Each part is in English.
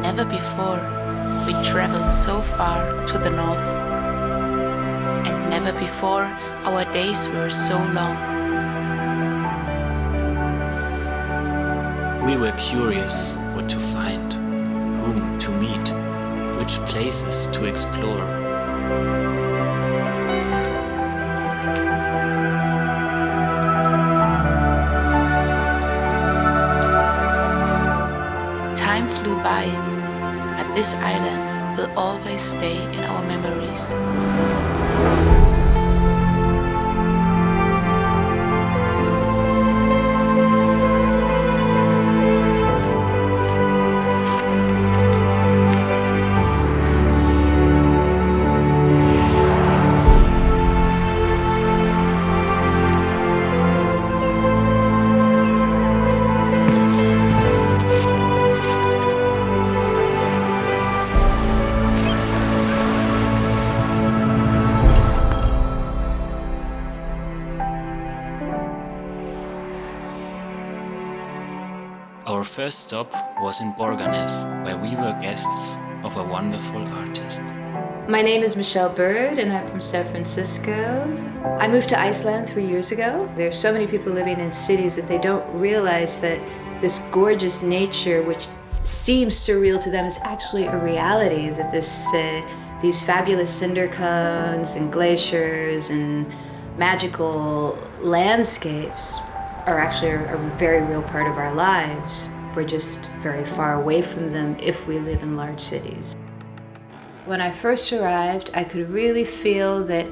Never before we traveled so far to the north, and never before our days were so long. We were curious what to find, whom to meet, which places to explore. Time flew by, but this island will always stay in our memories. Our first stop was in Borgarnes, where we were guests of a wonderful artist. My name is Michelle Bird and I'm from San Francisco. I moved to Iceland 3 years ago. There's so many people living in cities that they don't realize that this gorgeous nature, which seems surreal to them, is actually a reality, that these fabulous cinder cones and glaciers and magical landscapes are actually a very real part of our lives. We're just very far away from them if we live in large cities. When I first arrived, I could really feel that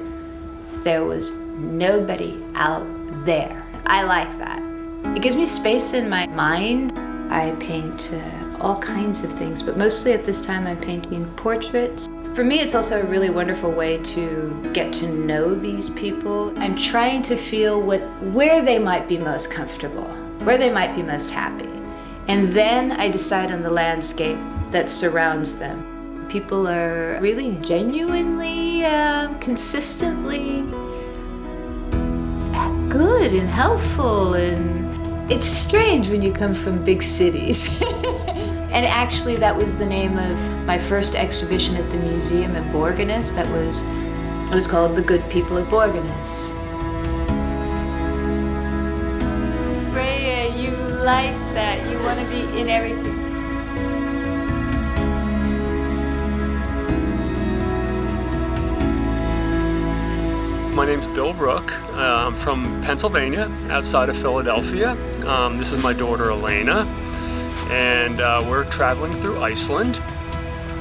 there was nobody out there. I like that. It gives me space in my mind. I paint all kinds of things, but mostly at this time I'm painting portraits. For me, it's also a really wonderful way to get to know these people. I'm trying to feel where they might be most comfortable, where they might be most happy. And then I decide on the landscape that surrounds them. People are really genuinely, consistently good and helpful, and it's strange when you come from big cities. And actually that was the name of my first exhibition at the museum in Borgarnes. It was called The Good People of Borgarnes. Freya, you like that. You want to be in everything. My name's Bill Rook. I'm from Pennsylvania, outside of Philadelphia. This is my daughter Elena, and we're traveling through Iceland.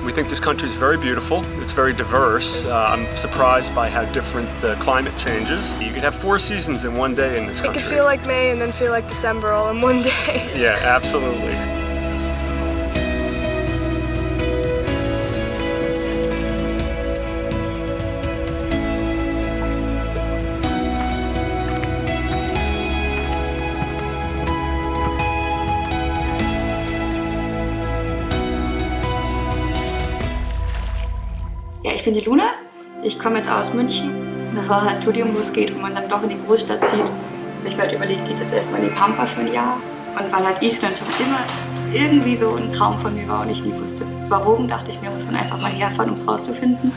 We think this country is very beautiful. It's very diverse. I'm surprised by how different the climate changes. You could have 4 seasons in one day in this country. It could feel like May and then feel like December all in one day. Yeah, absolutely. Ja, ich bin die Luna. Ich komme jetzt aus München. Bevor das Studium losgeht und man dann doch in die Großstadt zieht, habe ich gerade überlegt, geht jetzt erstmal in die Pampa für ein Jahr. Und weil halt Island schon immer irgendwie so ein Traum von mir war und ich nie wusste, warum, dachte ich mir, muss man einfach mal herfahren, um es rauszufinden.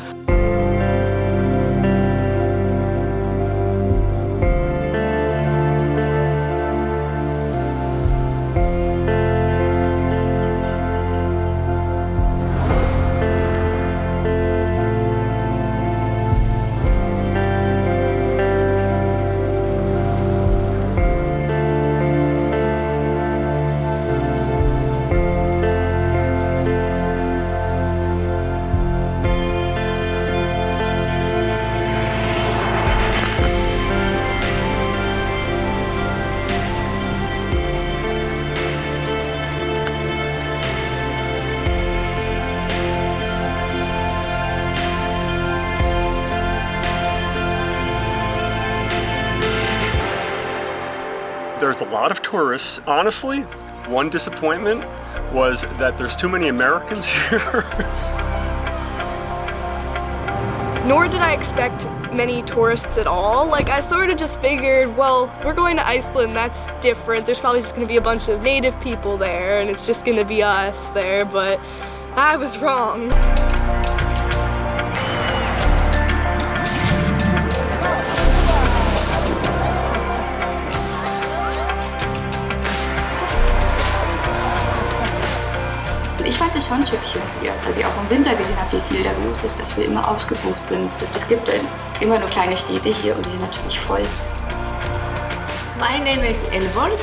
There's a lot of tourists. Honestly, one disappointment was that there's too many Americans here. Nor did I expect many tourists at all. Like, I sort of just figured, well, we're going to Iceland, that's different. There's probably just gonna be a bunch of native people there and it's just gonna be us there, but I was wrong. Ich fand es schon schockierend zuerst, als ich auch im Winter gesehen habe, wie viel da los ist, dass wir immer ausgebucht sind. Es gibt immer nur kleine Städte hier und die sind natürlich voll. My name is Elborg.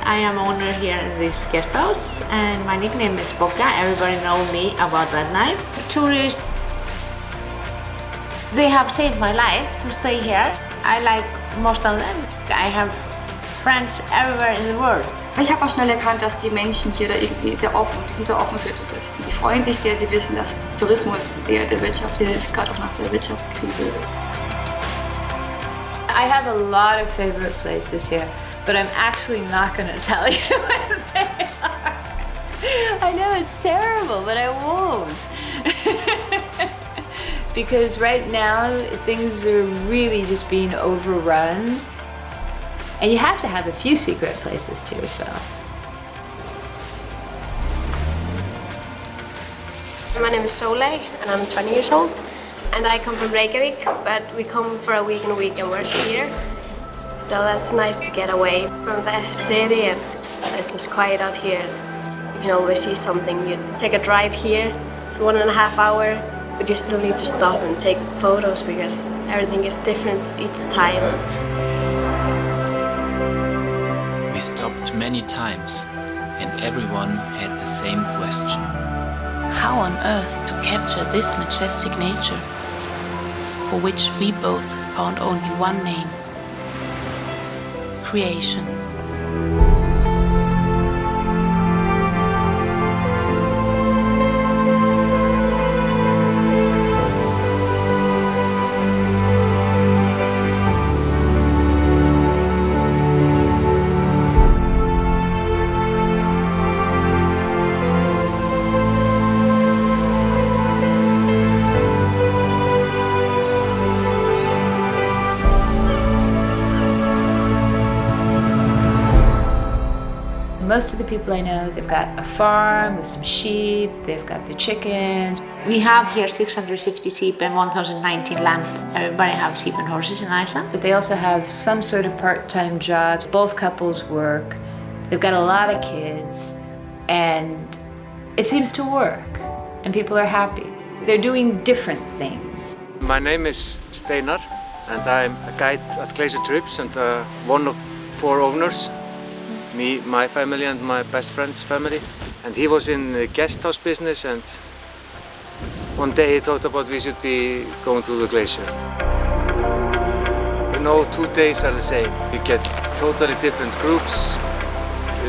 I am owner here in this guest house and my nickname is Boca. Everybody knows me about that name. Tourists, they have saved my life to stay here. I like most of them. I have friends everywhere in the world. Ich habe auch schnell erkannt, dass die Menschen hier da irgendwie sehr offen, die sind sehr offen für Touristen. Die freuen sich sehr, sie wissen, dass Tourismus sehr der Wirtschaft hilft, gerade auch nach der Wirtschaftskrise. I have a lot of favorite places here, but I'm actually not going to tell you what they are. I know it's terrible, but I won't. Because right now, things are really just being overrun. And you have to have a few secret places to yourself. My name is Solveig and I'm 20 years old. And I come from Reykjavik, but we come for a week and work here. So that's nice to get away from the city and it's just quiet out here. You can always see something. You take a drive here, it's 1.5 hours, but you still need to stop and take photos because everything is different each time. We stopped many times, and everyone had the same question. How on earth to capture this majestic nature, for which we both found only one name: creation. Most of the people I know, they've got a farm with some sheep, they've got their chickens. We have here 650 sheep and 1,019 lamb. Everybody has sheep and horses in Iceland. But they also have some sort of part-time jobs. Both couples work. They've got a lot of kids. And it seems to work. And people are happy. They're doing different things. My name is Steinar and I'm a guide at Glacier Trips and one of 4 owners. Me, my family and my best friend's family. And he was in the guest house business and one day he thought about we should be going to the glacier. You know, 2 days are the same. You get totally different groups,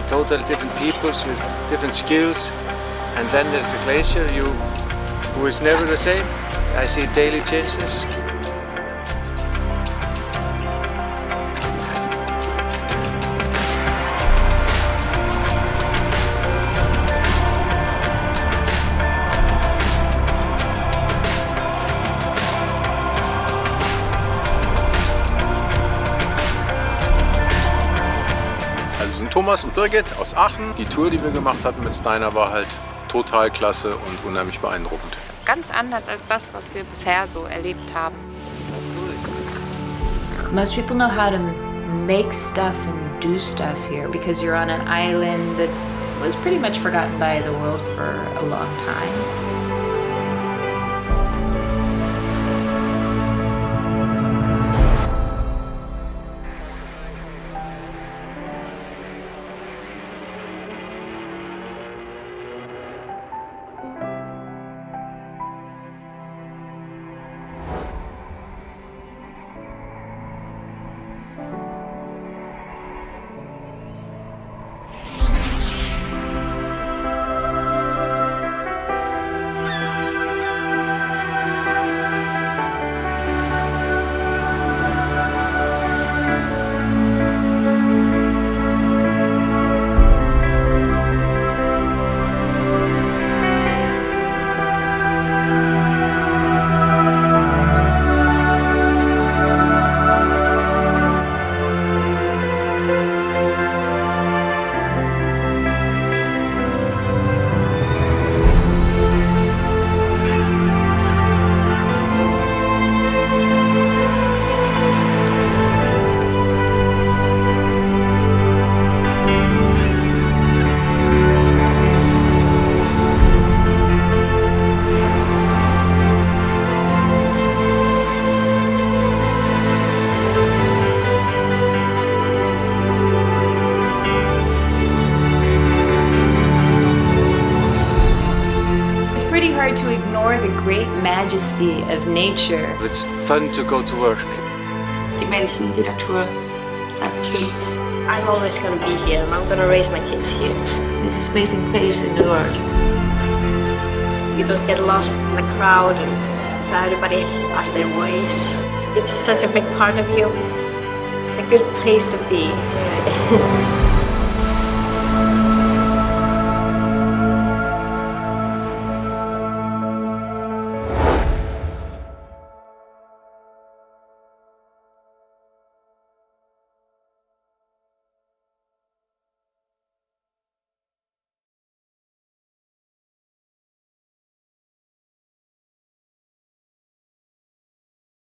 totally different peoples with different skills. And then there's a glacier who is never the same. I see daily changes. Thomas und Birgit aus Aachen. Die Tour, die wir gemacht hatten mit Steinar, war halt total klasse und unheimlich beeindruckend. Ganz anders als das, was wir bisher so erlebt haben. Most people know how to make stuff and do stuff here because you're on an island that was pretty much forgotten by the world for a long time. majesty of nature. It's fun to go to work. Die Menschen, die Natur, ist einfach schön. I'm always gonna be here and I'm gonna raise my kids here. This is amazing place in the world. You don't get lost in the crowd and so everybody has their voice. It's such a big part of you. It's a good place to be.